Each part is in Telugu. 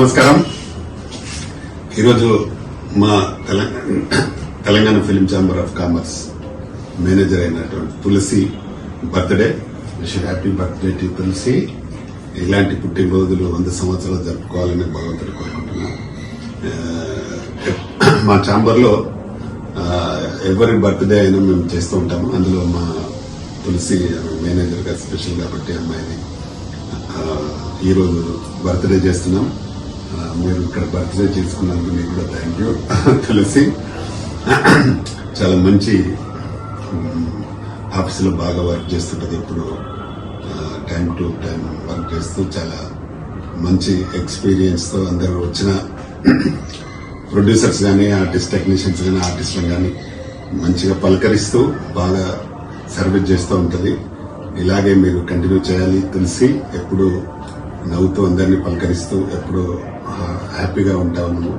నమస్కారం. ఈరోజు మా Telangana film chamber of commerce manager అయినటువంటి Tulasi birthday. Wish happy birthday to Tulasi. ఇలాంటి పుట్టినరోజులు 100 సంవత్సరాలు జరుపుకోవాలని భగవంతుడు కోరుకుంటున్నాను. మా ఛాంబర్లో ఎవరి బర్త్డే అయినా మేము చేస్తూ ఉంటాము. అందులో మా తులసి మేనేజర్ గా స్పెషల్ కాబట్టి అమ్మాయిని ఈరోజు బర్త్డే చేస్తున్నాం. మీరు ఇక్కడ బర్త్డే చేసుకున్నందుకు మీకు కూడా థ్యాంక్ యూ తులసి. చాలా మంచి ఆఫీసులో బాగా వర్క్ చేస్తుంటది. ఇప్పుడు టైం టు టైం వర్క్ చేస్తూ చాలా మంచి ఎక్స్పీరియన్స్ తో అందరూ వచ్చిన ప్రొడ్యూసర్స్ కానీ ఆర్టిస్ట్ టెక్నీషియన్స్ కానీ ఆర్టిస్టులు కానీ మంచిగా పలకరిస్తూ బాగా సర్వీస్ చేస్తూ ఉంటది. ఇలాగే మీరు కంటిన్యూ చేయాలి తులసి. ఎప్పుడు నవ్వుతూ అందరినీ పలకరిస్తూ ఎప్పుడు హ్యాపీగా ఉంటావు నువ్వు.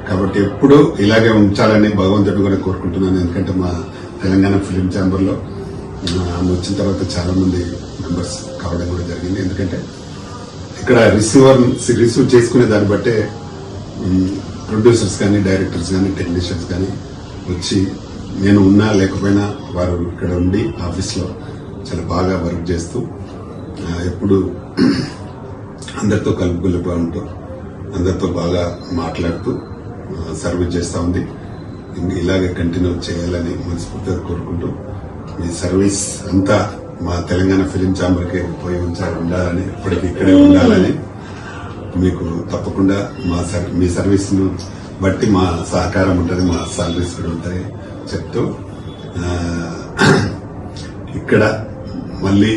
కాబట్టి ఎప్పుడు ఇలాగే ఉంచాలని భగవంతుడు కూడా కోరుకుంటున్నాను. ఎందుకంటే మా తెలంగాణ ఫిలిం ఛాంబర్లో ఆమె వచ్చిన తర్వాత చాలా మంది మెంబర్స్ కావడం కూడా జరిగింది. ఎందుకంటే ఇక్కడ రిసీవ్ చేసుకునే దాన్ని బట్టే ప్రొడ్యూసర్స్ కానీ డైరెక్టర్స్ కానీ టెక్నీషియన్స్ కానీ వచ్చి నేను ఉన్నా లేకపోయినా వారు ఇక్కడ ఉండి ఆఫీస్లో చాలా బాగా వర్క్ చేస్తూ ఎప్పుడు అందరితో కలుపుకొలుపుగా ఉంటూ అందరితో బాగా మాట్లాడుతూ సర్వీస్ చేస్తూ ఉంది. ఇలాగే కంటిన్యూ చేయాలని మనస్ఫూర్తిగా కోరుకుంటూ మీ సర్వీస్ అంతా మా తెలంగాణ ఫిలిం ఛాంబర్కి పోయి ఉండాలని ఇప్పటికి ఇక్కడే ఉండాలని మీకు తప్పకుండా మీ సర్వీస్ ను బట్టి మా సహకారం ఉంటుంది, మా సర్వీస్ కూడా ఉంటాయి చెప్తూ ఇక్కడ మళ్ళీ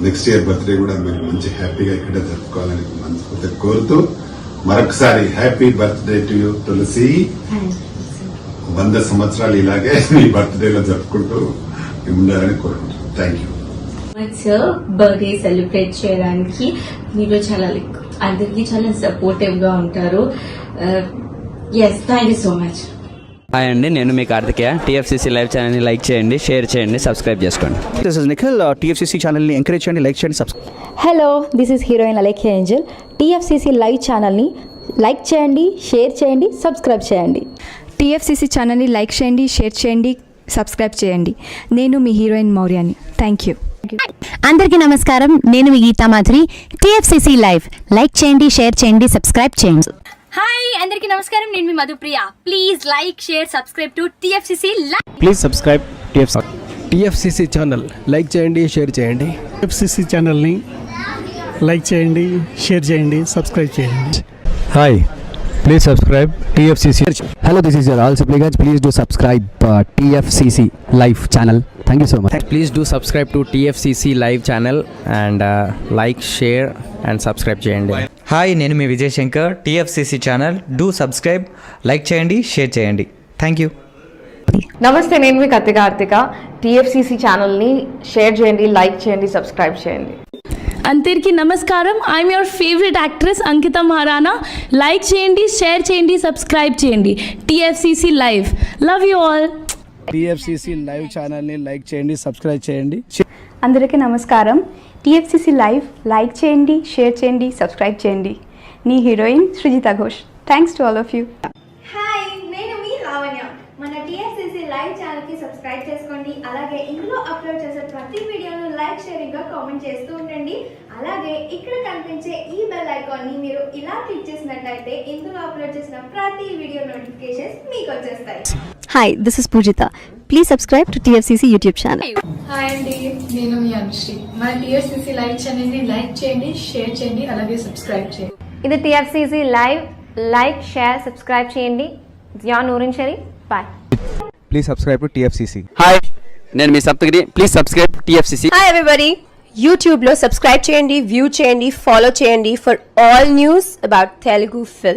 నెక్స్ట్ ఇయర్ బర్త్డే కూడా మీరు మంచి హ్యాపీగా ఇక్కడ జరుపుకోవాలని మనస్ఫూర్తిగా కోరుతూ మరొకసారి happy birthday to you Tulasi. 100 సంవత్సరాలు ఇలాగే మీ బర్త్డేలో జరుపుకుంటూ ఉండాలని కోరుకుంటున్నాను. Thank you sir. Birthday celebrate చేయడానికి మీరు చాలా అందరికీ చాలా సపోర్టివ్ గా ఉంటారు. Yes, thank you so much. Hi అండి, నేను మీ కార్తికేయ. టీఎఫ్సీసీ లైవ్ ఛానల్ని లైక్ చేయండి, షేర్ చేయండి, సబ్స్క్రైబ్ చేసుకోండి. This is Nikhil. టీఎఫ్సీసీ ఛానల్ని ఎంకరేజ్ చేయండి, లైక్ చేయండి, subscribe. Hello, this is heroine Alekhya angel. TFCC live ఛానల్ని లైక్ చేయండి, షేర్ చేయండి, సబ్స్క్రైబ్ చేయండి. టీఎఫ్సీసీ ఛానల్ని లైక్ చేయండి, షేర్ చేయండి, సబ్స్క్రైబ్ చేయండి. నేను మీ హీరోయిన్ మౌర్యాని. Thank you. అందరికీ నమస్కారం, నేను మీ Geetha Madhuri. TFCC live like చేయండి, షేర్ చేయండి, సబ్స్క్రైబ్ చేయండి. హాయ్ అందరికీ నమస్కారం, నేను మీ Madhupriya. Please like, share, subscribe to TFCC live. Please subscribe TFCC channel like చేయండి, షేర్ చేయండి. టీఎఫ్సీసీ ఛానల్ని లైక్ చేయండి, షేర్ చేయండి, సబ్స్క్రైబ్ చేయండి. Hi, please subscribe TFCC. Hello, this is your all supplicants. Please do subscribe TFCC live channel. Thank you so much. Please do subscribe to TFCC live channel and like, share and subscribe చేయండి. హాయ్, నేను మీ Vijay Shankar. TFCC channel do subscribe, like చేయండి, షేర్ చేయండి. Thank you. నమస్తే, నేను మీ కార్తిక. టీఎఫ్సీసీ ఛానల్ని షేర్ చేయండి, లైక్ చేయండి, సబ్స్క్రైబ్ చేయండి. అందరికీ నమస్కారం. I'm your favourite actress Ankita Maharana. Like చేయండి, షేర్ చేయండి, సబ్స్క్రైబ్ చేయండి. TFCC live. Love you all. TFCC live ఛానల్ని లైక్ చేయండి, సబ్స్క్రైబ్ చేయండి. అందరికీ నమస్కారం. టీఎఫ్సీసీ లైవ్ లైక్ చేయండి, షేర్ చేయండి, సబ్స్క్రైబ్ చేయండి. నీ heroine Srujitha Ghosh. Thanks to all of you. Hi, నేను మీ లావణ్య. మన టీఎఫ్సీసీ లైవ్ ఛానల్ కి సబ్స్క్రైబ్ చేసుకోండి. అలాగే ఇందులో అప్లోడ్ చేసే ప్రతి వీడియోను లైక్, షేరింగ్ గా కామెంట్ చేస్తూ ఉండండి. అలాగే ఇక్కడ కనిపించే ఈ బెల్ ఐకాన్ ని మీరు ఇలా క్లిక్ చేసినట్లయితే ఇందులో అప్లోడ్ చేసిన ప్రతి వీడియో నోటిఫికేషన్స్ మీకు వచ్చేస్తాయి. Hi, this is Poojitha. Please subscribe to TFCC YouTube channel. Hi అండి, నేను మీ అనుశ్రీ. మన టీఎఫ్సీసీ లైవ్ ఛానల్ని లైక్ చేయండి, షేర్ చేయండి, అలాగే సబ్స్క్రైబ్ చేయండి. ఇది TFCC live. Like, share, subscribe చేయండి. Zia Noorin Shari. Bye. Please subscribe to TFCC. Hi, నేను మీ Saptagiri. Please subscribe TFCC. Hi everybody. యూట్యూబ్లో సబ్స్క్రైబ్ చేయండి, వ్యూ చేయండి, ఫాలో చేయండి for all news about Telugu film.